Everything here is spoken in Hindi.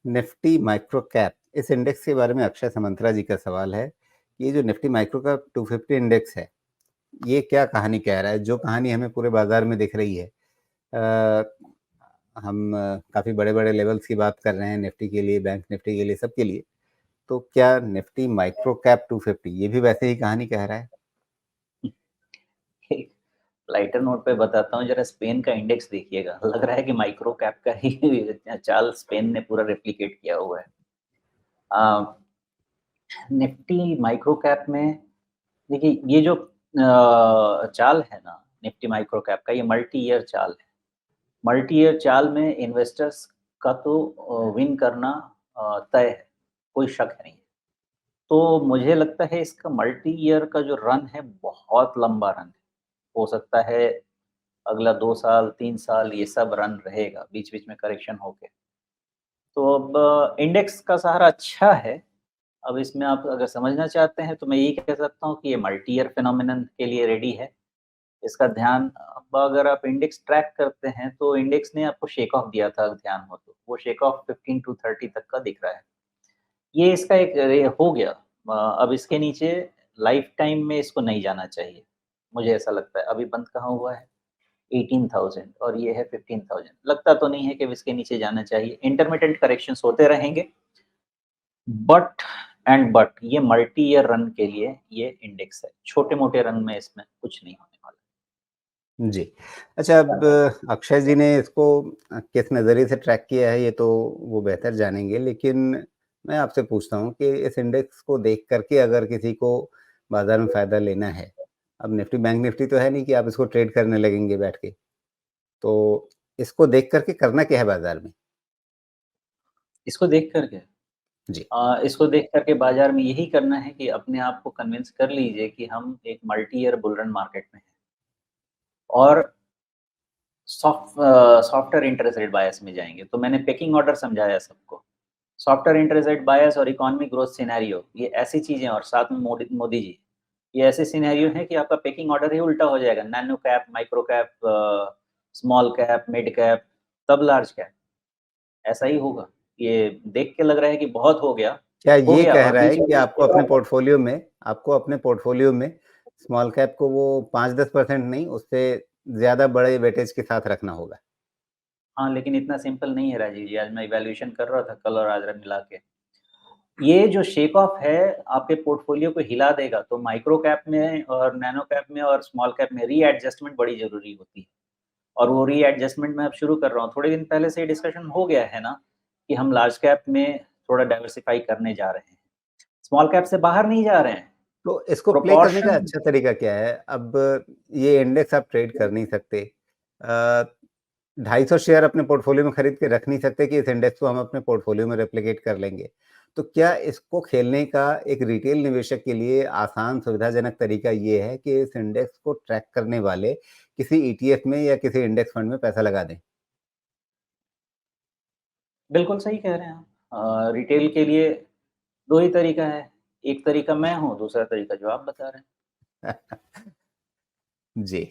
निफ्टी माइक्रो कैप इस इंडेक्स के बारे में अक्षय समंत्रा जी का सवाल है। ये जो निफ्टी माइक्रो कैप 250 इंडेक्स है, ये क्या कहानी कह रहा है? जो कहानी हमें पूरे बाजार में दिख रही है, हम काफ़ी बड़े-बड़े लेवल्स की बात कर रहे हैं निफ्टी के लिए, बैंक निफ्टी के लिए, सबके लिए। तो क्या निफ्टी माइक्रो कैप 250 ये भी वैसे ही कहानी कह रहा है? एक लाइटर नोट पे बताता हूँ, ज़रा स्पेन का इंडेक्स देखिएगा। लग रहा है कि माइक्रो कैप का ही चाल स्पेन ने पूरा रेप्लिकेट किया हुआ है। निफ्टी माइक्रो कैप में देखिए ये जो चाल है ना निफ्टी माइक्रो कैप का, ये मल्टी ईयर चाल है। मल्टी ईयर चाल में इन्वेस्टर्स का तो विन करना तय है, कोई शक नहीं है। तो मुझे लगता है इसका मल्टी ईयर का जो रन है बहुत लंबा रन है। हो सकता है अगला 2 साल, 3 साल ये सब रन रहेगा, बीच-बीच में करेक्शन होके। तो अब इंडेक्स का सहारा अच्छा है। अब इसमें आप अगर समझना चाहते हैं तो मैं यही कह सकता हूँ कि ये मल्टी ईयर फिनोमिनन के लिए रेडी है। इसका ध्यान अब अगर आप इंडेक्स ट्रैक करते हैं तो इंडेक्स ने आपको शेक ऑफ दिया था अगर ध्यान हो तो। वो शेक ऑफ 15 टू 30 तक का दिख रहा है। ये इसका एक रे हो गया। अब इसके नीचे लाइफ टाइम में इसको नहीं जाना चाहिए। मुझे ऐसा लगता है। अभी बंद कहाँ हुआ है? 18,000 और ये है 15,000। लगता तो नहीं है कि अब इसके नीचे जाना चाहिए। इंटरमिटेंट करेक्शंस होते रहेंगे। बट बट ये मल्टी ईयर रन के लिए ये इंडेक्स है। छोटे-मोटे रन में इसमें कुछ नहीं होने वाला। जी। अच्छा, अब अक्षय जी ने इसको किस नज़रिए से ट्रैक किया है, ये तो वो बेहतर जानेंगे, लेकिन मैं आपसे पूछता हूँ कि इस इंडेक्स को देख कर के अगर किसी को बाज़ार में फ़ायदा लेना है, अब निफ्टी बैंक निफ्टी तो है नहीं कि आप इसको ट्रेड करने लगेंगे बैठ के। तो इसको देख कर के करना क्या है बाज़ार में? इसको देख कर के जी। इसको देख कर के बाज़ार में यही करना है कि अपने आप को कन्विंस कर लीजिए कि हम एक multi year bull run market में हैं। और सॉफ्टर इंटरेस्ट रेट बायस में जाएँगे। तो मैंने पेकिंग ऑर्डर समझाया सबको। सॉफ्टर इंटरेस्ट रेट बायस और इकोनॉमिक ग्रोथ सिनेरियो ये ऐसी चीज़ें और साथ में मोदी मोदी जी, ये ऐसे सिनेरियो हैं कि आपका पेकिंग ऑर्डर ही उल्टा हो जाएगा। Nano cap, micro cap, small cap, mid cap, तब लार्ज कैप, ऐसा ही होगा। ये देख के लग रहा है कि बहुत क्या हो ये गया कह और रहा है बीच कि में आपको अपने पोर्टफ़ोलियो में स्मॉल कैप को वो 5-10% नहीं, उससे ज़्यादा बड़े वेटेज के साथ रखना होगा? हाँ, लेकिन इतना सिंपल नहीं है राजीव जी। आज मैं इवैल्यूएशन कर रहा था कल और आज मिला के। ये जो शेक ऑफ है आपके पोर्टफोलियो को हिला देगा, तो माइक्रो कैप में और नैनो कैप में और स्मॉल कैप में रीएडजस्टमेंट बड़ी ज़रूरी होती है। और वो रीएडजस्टमेंट मैं अब शुरू कर रहा हूँ। थोड़े दिन पहले से ये डिस्कशन हो गया है ना, कि हम लार्ज कैप में थोड़ा डाइवर्सिफ़ाई करने जा रहे हैं। स्मॉल कैप से बाहर नहीं जा रहे हैं। तो इसको प्ले करने का प्रोपोर्शन अच्छा तरीका क्या है? अब ये इंडेक्स आप ट्रेड कर नहीं सकते। 250 शेयर अपने पोर्टफ़ोलियो में खरीद के रख नहीं सकते कि इस इंडेक्स को हम अपने पोर्टफ़ोलियो में रेप्लिकेट कर लेंगे। तो क्या इसको खेलने का एक रिटेल निवेशक के लिए आसान सुविधाजनक तरीका ये है कि इस इंडेक्स को ट्रैक करने वाले किसी ईटीएफ में या किसी इंडेक्स फंड में पैसा लगा दें? बिल्कुल सही कह रहे हैं आप। रिटेल के लिए 2 ही तरीका है। एक तरीका मैं हूँ, दूसरा तरीका जो आप बता रहे हैं। जी।